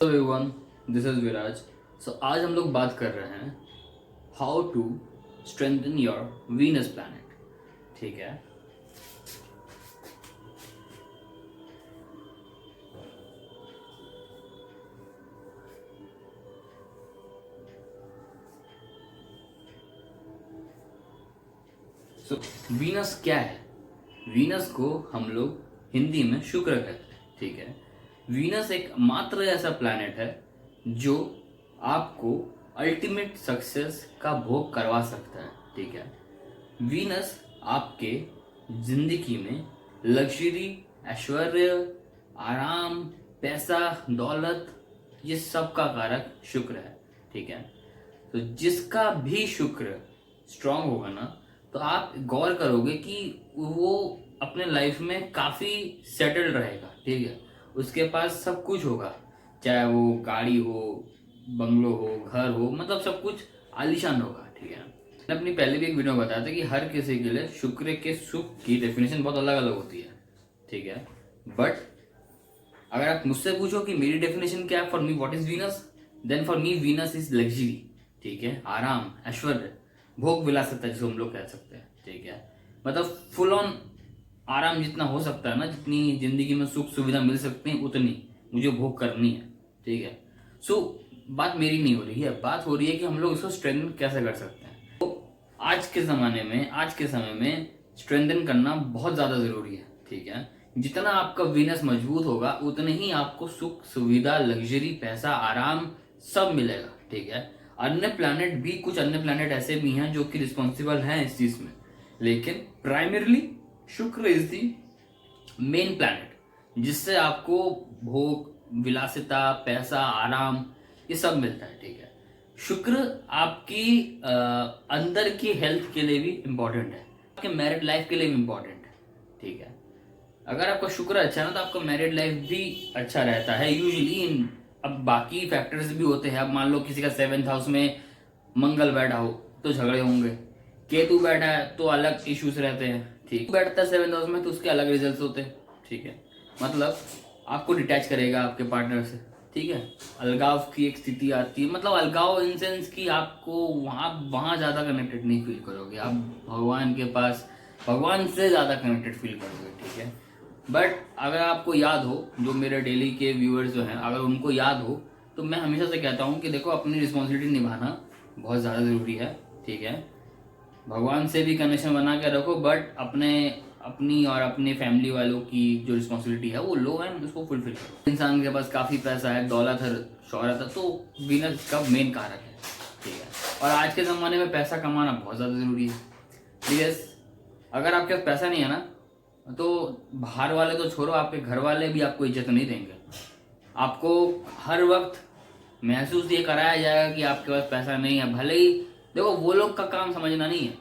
Hello everyone, this is Viraj. So आज हम लोग बात कर रहे हैं how to strengthen your Venus planet. ठीक है। सो वीनस क्या है? वीनस को हम लोग हिंदी में शुक्र कहते हैं। ठीक है। वीनस एक मात्र ऐसा प्लैनेट है जो आपको अल्टीमेट सक्सेस का भोग करवा सकता है। ठीक है। वीनस आपके जिंदगी में लग्जरी, ऐश्वर्य, आराम, पैसा, दौलत, ये सब का कारक शुक्र है। ठीक है। तो जिसका भी शुक्र स्ट्रांग होगा ना, तो आप गौर करोगे कि वो अपने लाइफ में काफ़ी सेटल्ड रहेगा। ठीक है। उसके पास सब कुछ होगा, चाहे वो गाड़ी हो, बंगलो हो, घर हो, मतलब सब कुछ आलीशान होगा। ठीक है। मैंने अपनी पहले भी एक वीडियो में बताया था कि हर किसी के लिए शुक्र के सुख की डेफिनेशन बहुत अलग अलग होती है। ठीक है। बट अगर आप मुझसे पूछो कि मेरी डेफिनेशन क्या है, for me what is Venus, then for me Venus is luxury. ठीक है। आराम, ऐश्वर्य, भोग विलासिता जिसको हम लोग कह सकते हैं। ठीक है। मतलब फुल ऑन आराम जितना हो सकता है ना, जितनी जिंदगी में सुख सुविधा मिल सकती है उतनी मुझे भोग करनी है। ठीक है। सो बात मेरी नहीं हो रही है, बात हो रही है कि हम लोग इसको स्ट्रेंथन कैसे कर सकते हैं। तो आज के ज़माने में, आज के समय में स्ट्रेंथन करना बहुत ज़्यादा ज़रूरी है। ठीक है। जितना आपका वीनस मजबूत होगा उतने ही आपको सुख सुविधा, लग्जरी, पैसा, आराम सब मिलेगा। ठीक है। अन्य प्लैनेट भी, कुछ अन्य प्लैनेट ऐसे भी हैं जो कि रिस्पॉन्सिबल हैं इस चीज़ में, लेकिन प्राइमरली शुक्र इज दी मेन प्लैनेट जिससे आपको भोग विलासिता, पैसा, आराम ये सब मिलता है। ठीक है। शुक्र आपकी अंदर की हेल्थ के लिए भी इम्पोर्टेंट है, आपके मैरिड लाइफ के लिए भी इम्पोर्टेंट है। ठीक है। अगर आपका शुक्र अच्छा है ना, तो आपका मैरिड लाइफ भी अच्छा रहता है यूजुअली। इन अब बाकी फैक्टर्स भी होते हैं। अब मान लो किसी का 7th हाउस में मंगल बैठा हो तो झगड़े होंगे, केतु बैठा है तो अलग इश्यूज रहते हैं। ठीक, बैठता है 7th हाउस में तो उसके अलग रिजल्ट होते हैं। ठीक है। मतलब आपको डिटैच करेगा आपके पार्टनर से। ठीक है। अलगाव की एक स्थिति आती है, मतलब अलगाव इन सेंस कि आपको वहाँ वहाँ ज़्यादा कनेक्टेड नहीं फील करोगे, आप भगवान के पास, भगवान से ज़्यादा कनेक्टेड फील करोगे। ठीक है। बट अगर आपको याद हो, जो मेरे डेली के व्यूअर्स जो हैं, अगर उनको याद हो, तो मैं हमेशा से कहता हूँ कि देखो अपनी रिस्पॉन्सिबिलिटी निभाना बहुत ज़्यादा ज़रूरी है। ठीक है। भगवान से भी कनेक्शन बना के रखो, बट अपनी और अपने फैमिली वालों की जो रिस्पॉन्सिबिलिटी है वो लो एंड उसको फुलफिल करो। इंसान के पास काफ़ी पैसा है, दौलत है, शोहरत है, तो वीनस का मेन कारक है। ठीक है। और आज के ज़माने में पैसा कमाना बहुत ज़्यादा ज़रूरी है। ठीक है। अगर आपके पास पैसा नहीं है ना, तो बाहर वाले तो छोड़ो, आपके घर वाले भी आपको इज्जत नहीं देंगे। आपको हर वक्त महसूस ये कराया जाएगा कि आपके पास पैसा नहीं है। भले ही देखो, वो लोग का काम समझना नहीं है,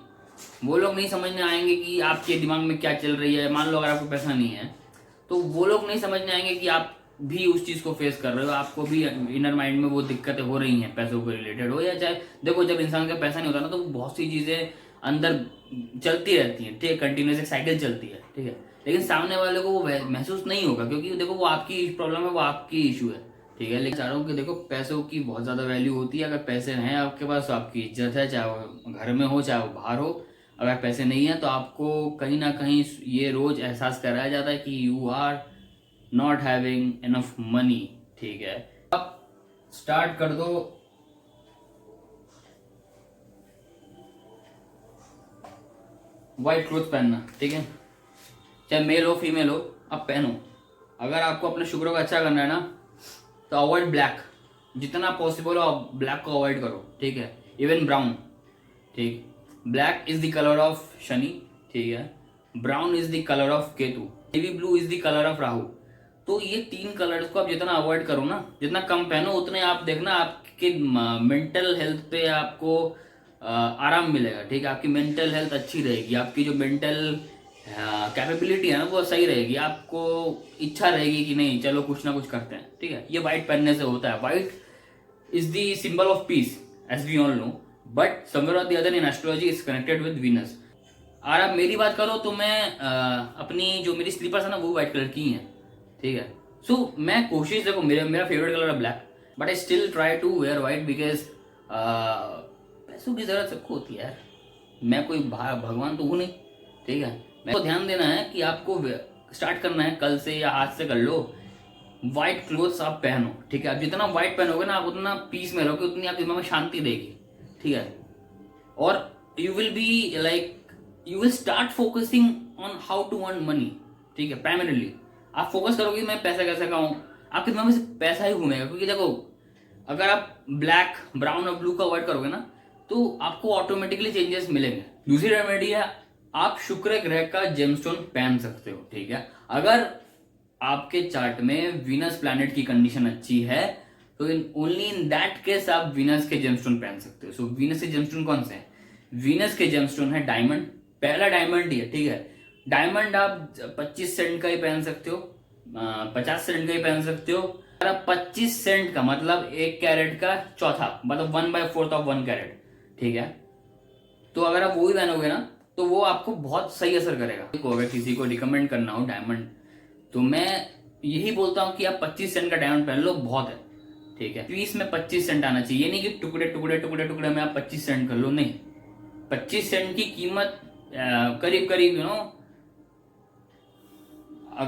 वो लोग नहीं समझने आएंगे कि आपके दिमाग में क्या चल रही है। मान लो अगर आपको पैसा नहीं है, तो वो लोग नहीं समझने आएंगे कि आप भी उस चीज़ को फेस कर रहे हो, आपको भी इनर माइंड में वो दिक्कतें हो रही हैं, पैसों को रिलेटेड हो या चाहे, देखो जब इंसान का पैसा नहीं होता ना, तो बहुत सी चीज़ें अंदर चलती रहती हैं। ठीक है। कंटिन्यूस एक साइकिल चलती है। ठीक है। लेकिन सामने वाले को वो महसूस नहीं होगा, क्योंकि देखो वो आपकी प्रॉब्लम है, वो आपकी इशू है। ठीक है। लेकिन चाह रहा हूँ कि देखो पैसों की बहुत ज़्यादा वैल्यू होती है। अगर पैसे हैं आपके पास तो आपकी इज्जत है, चाहे वो घर में हो चाहे वो बाहर हो। अगर पैसे नहीं है तो आपको कहीं ना कहीं ये रोज एहसास कराया जाता है कि you are not having enough money. ठीक है। अब स्टार्ट कर दो वाइट क्लोथ पहनना। ठीक है। चाहे मेल हो फीमेल हो, आप पहनो। अगर आपको अपने शुक्र को अच्छा करना है ना, तो अवॉइड ब्लैक, जितना पॉसिबल हो आप ब्लैक को अवॉइड करो। ठीक है। Even brown. ठीक। Black is the colour of Shani. ठीक है। Brown is the colour of Ketu. Navy blue is the colour of Rahu. तो ये 3 कलर्स को आप जितना अवॉइड करो ना, जितना कम पहनो, उतने आप देखना आपके मेंटल हेल्थ पे आपको आराम मिलेगा। ठीक है। आपकी मेंटल हेल्थ अच्छी रहेगी, आपकी जो मेंटल कैपेबिलिटी है ना वो सही रहेगी, आपको इच्छा रहेगी कि नहीं चलो कुछ ना कुछ करते हैं। ठीक है। ये वाइट पहनने से होता है। White is the symbol of peace as we all know, but somewhere or the other in astrology is connected with Venus. और आप मेरी बात करो तो मैं अपनी जो मेरी स्लीपर्स है ना वो व्हाइट कलर की हैं। ठीक है। सो मैं कोशिश, देखो मेरा फेवरेट कलर है black, but I still try to wear white because पैसों की जरूरत सबको होती है यार। मैं कोई भगवान तो हूँ नहीं, ठीक है। मेरे को ध्यान देना है कि आपको स्टार्ट करना है कल से या आज से कर लो, व्हाइट क्लोथ्स आप पहनो, ठीक है। आप जितना व्हाइट पहनोगे ना, आप उतना पीस में रहोगे, उतनी आपके दिमाग में शांति रहेगी, ठीक है। और you will be like you will start focusing on how to earn money, ठीक है। प्राइमरीली आप फोकस करोगे मैं पैसा कैसे कमाऊं, आपके दिमाग में सिर्फ पैसा ही घूमेगा। क्योंकि देखो, अगर आप ब्लैक, ब्राउन और ब्लू का अवॉइड करोगे ना, तो आपको ऑटोमेटिकली चेंजेस मिलेंगे। दूसरी रेमेडी है, आप शुक्र ग्रह का जेमस्टोन पहन सकते हो, ठीक है। अगर आपके चार्ट में वीनस प्लैनेट की कंडीशन अच्छी है तो ओनली इन दैट केस आप वीनस के जेमस्टोन पहन सकते हो। सो वीनस के जेमस्टोन कौन से हैं? वीनस के जेमस्टोन है डायमंड, पहला डायमंड ही है, ठीक है। डायमंड आप 25 सेंट का ही पहन सकते हो, 50 सेंट का ही पहन सकते हो। अगर आप 25 सेंट का मतलब 1 कैरेट का चौथा, मतलब 1/4 ऑफ 1 कैरेट, ठीक है। तो अगर आप वही पहनोगे ना, तो वो आपको बहुत सही असर करेगा। अगर किसी को रिकमेंड करना हो डायमंड, तो मैं यही बोलता हूँ कि आप 25 सेंट का डायमंड पहन लो, बहुत है, ठीक है। पीस में 25 सेंट आना चाहिए, ये नहीं कि टुकड़े टुकड़े टुकड़े टुकड़े में आप 25 सेंट कर लो, नहीं। 25 सेंट की कीमत करीब करीब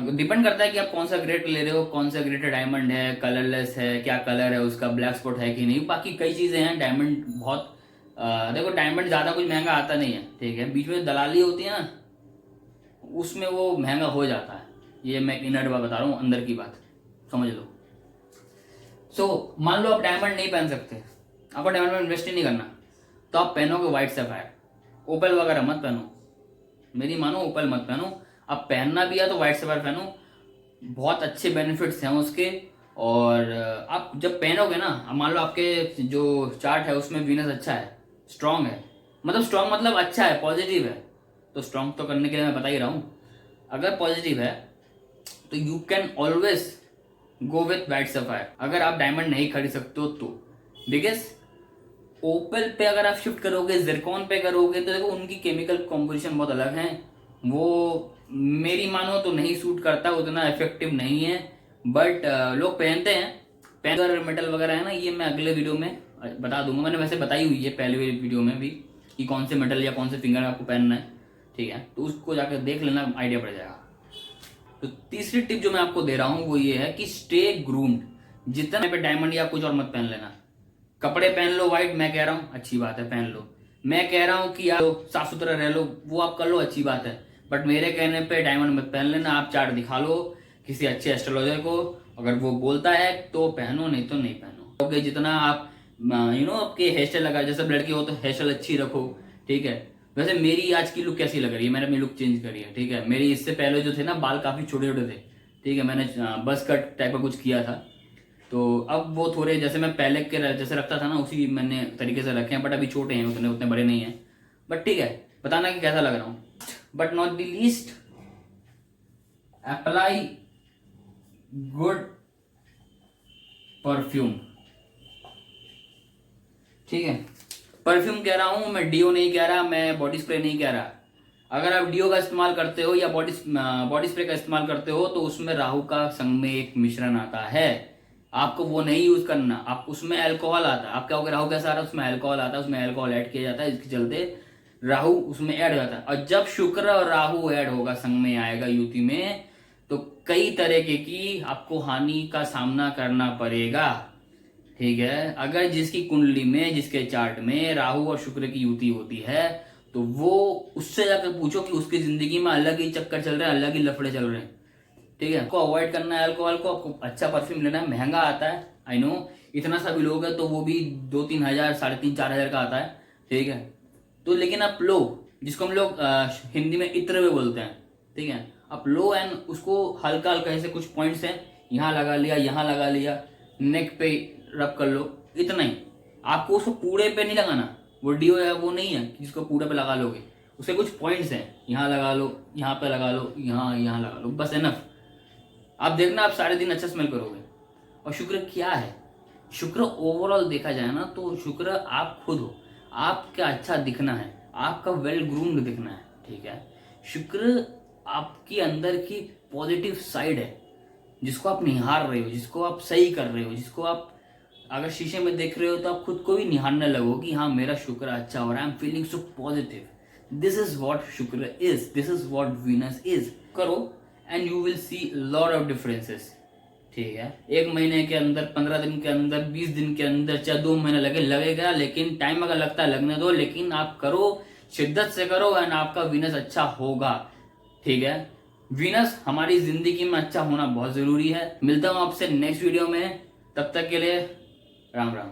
डिपेंड करता है कि आप कौन सा ग्रेड ले रहे हो, कौन सा ग्रेड डायमंड है, कलरलेस है, क्या कलर है उसका, ब्लैक स्पॉट है कि नहीं, बाकी कई चीजें हैं। डायमंड बहुत देखो, डायमंड ज्यादा कुछ महंगा आता नहीं है, ठीक है। बीच में दलाली होती है ना, उसमें वो महंगा हो जाता है। ये मैं इनर बात बता रहा हूँ, अंदर की बात समझ लो। सो मान लो आप डायमंड नहीं पहन सकते, आपको डायमंड में इन्वेस्ट ही नहीं करना, तो आप पहनोगे व्हाइट सफायर, ओपल वगैरह मत पहनो, मेरी मानो ओपल मत पहनो। अब पहनना भी है तो व्हाइट सफायर पहनो, बहुत अच्छे बेनिफिट्स हैं उसके। और आप जब पहनोगे ना, अब मान लो आपके जो चार्ट है उसमें वीनस अच्छा है, स्ट्रांग है, मतलब स्ट्रांग मतलब अच्छा है, पॉजिटिव है, तो स्ट्रांग तो करने के लिए मैं बता ही रहा हूँ। अगर पॉजिटिव है तो you can always go with white sapphire, अगर आप डायमंड नहीं खरीद सकते हो तो। बिकॉज ओपल पे अगर आप शिफ्ट करोगे, जिरकॉन पे करोगे, तो देखो उनकी केमिकल कॉम्पोजिशन बहुत अलग है, वो मेरी मानो तो नहीं सूट करता, उतना इफेक्टिव नहीं है। बट लोग पहनते हैं। अगर मेटल वगैरह है ना, ये मैं अगले वीडियो में बता दूंगा, मैंने वैसे बताई हुई है पहले वीडियो में भी कि कौन से मेटल या कौन से फिंगर आपको पहनना है, ठीक है। तो उसको जाकर देख लेना, आइडिया पड़ जाएगा। तो तीसरी टिप जो मैं आपको दे रहा हूं वो ये है कि स्टे ग्रूम्ड। जितना पे डायमंड या कुछ और मत पहन लेना। कपड़े पहन लो व्हाइट, मैं कह रहा हूँ अच्छी बात है, पहन लो। मैं कह रहा हूँ कि आप साफ सुथरा रह लो, वो आप कर लो, अच्छी बात है। बट मेरे कहने पे डायमंड मत पहन लेना। आप चार्ट दिखा लो किसी अच्छे एस्ट्रोलॉजर को, अगर वो बोलता है तो पहनो, नहीं तो नहीं पहनो। ओके, जितना आप आपके हेयर स्टाइल लगा, जैसे लड़के हो तो हेयर स्टाइल अच्छी रखो, ठीक है। वैसे मेरी आज की लुक कैसी लग रही है, मैंने अपनी लुक चेंज करी है, ठीक है। मेरी इससे पहले जो थे ना बाल काफी छोटे छोटे थे, ठीक है। मैंने बस कट टाइप का कुछ किया था, तो अब वो थोड़े जैसे मैं पहले के जैसे रखता था ना, उसी मैंने तरीके से रखे हैं। बट अभी छोटे हैं, उतने उतने बड़े नहीं हैं। बट ठीक है, बताना कि कैसा लग रहा हूँ। But not the least, apply good perfume, ठीक है। परफ्यूम कह रहा हूं मैं, डीओ नहीं कह रहा, मैं बॉडी स्प्रे नहीं कह रहा। अगर आप डीओ का इस्तेमाल करते हो या बॉडी स्प्रे का इस्तेमाल करते हो, तो उसमें राहु का संग में एक मिश्रण आता है, आपको वो नहीं यूज करना। आप उसमें अल्कोहल आता है, आप क्या होगा, राहु कैसा आ रहा है, उसमें अल्कोहल आता है, उसमें अल्कोहल ऐड किया जाता है, इसके चलते राहु उसमें ऐड हो जाता है। और जब शुक्र और राहु ऐड होगा, संग में आएगा युति में, तो कई तरीके की आपको हानि का सामना करना पड़ेगा, ठीक है। अगर जिसकी कुंडली में, जिसके चार्ट में राहु और शुक्र की युति होती है, तो वो उससे जाकर पूछो कि उसकी जिंदगी में अलग ही चक्कर चल रहे हैं, अलग ही लफड़े चल रहे हैं, ठीक है। आपको अवॉइड करना है अल्कोहल को, आपको अच्छा परफ्यूम लेना है, महंगा आता है, आई नो। इतना सा भी लोग है तो वो भी 2-3 हजार, 3,500-4,000 का आता है, ठीक है। तो लेकिन आप लो, जिसको हम लोग हिंदी में इत्र में बोलते हैं, ठीक है। आप लो एंड उसको हल्का हल्का ऐसे कुछ पॉइंट्स हैं, यहाँ लगा लिया, यहाँ लगा लिया, नेक पे रब कर लो, इतना ही। आपको उसको पूरे पे नहीं लगाना, वो डीओ है वो नहीं है जिसको पूरे पे लगा लोगे। उसके कुछ पॉइंट्स हैं, यहाँ लगा लो, यहाँ पे लगा लो, यहाँ लगा लो, बस एनफ। आप देखना, आप सारे दिन अच्छा स्मेल करोगे। और शुक्र क्या है, शुक्र ओवरऑल देखा जाए ना, तो शुक्र आप खुद हो, आपका अच्छा दिखना है, आपका वेल ग्रूम्ड दिखना है, ठीक है। शुक्र आपकी अंदर की पॉजिटिव साइड है, जिसको आप निहार रहे हो, जिसको आप सही कर रहे हो, जिसको आप अगर शीशे में देख रहे हो तो आप खुद को भी निहारने लगो कि हाँ मेरा शुक्र अच्छा हो रहा है, I am feeling so positive. This is what Shukra is, this is what Venus is. करो and you will see lot of differences. ठीक है, 1 महीने के अंदर, 15 दिन के अंदर, 20 दिन के अंदर, चाहे 2 महीने लगेगा, लेकिन टाइम अगर लगता है लगने दो, लेकिन आप करो, शिद्दत से करो एंड आपका वीनस अच्छा होगा। ठीक है, वीनस हमारी जिंदगी में अच्छा होना बहुत जरूरी है। मिलता हूं आपसे नेक्स्ट वीडियो में, तब तक के लिए राम राम।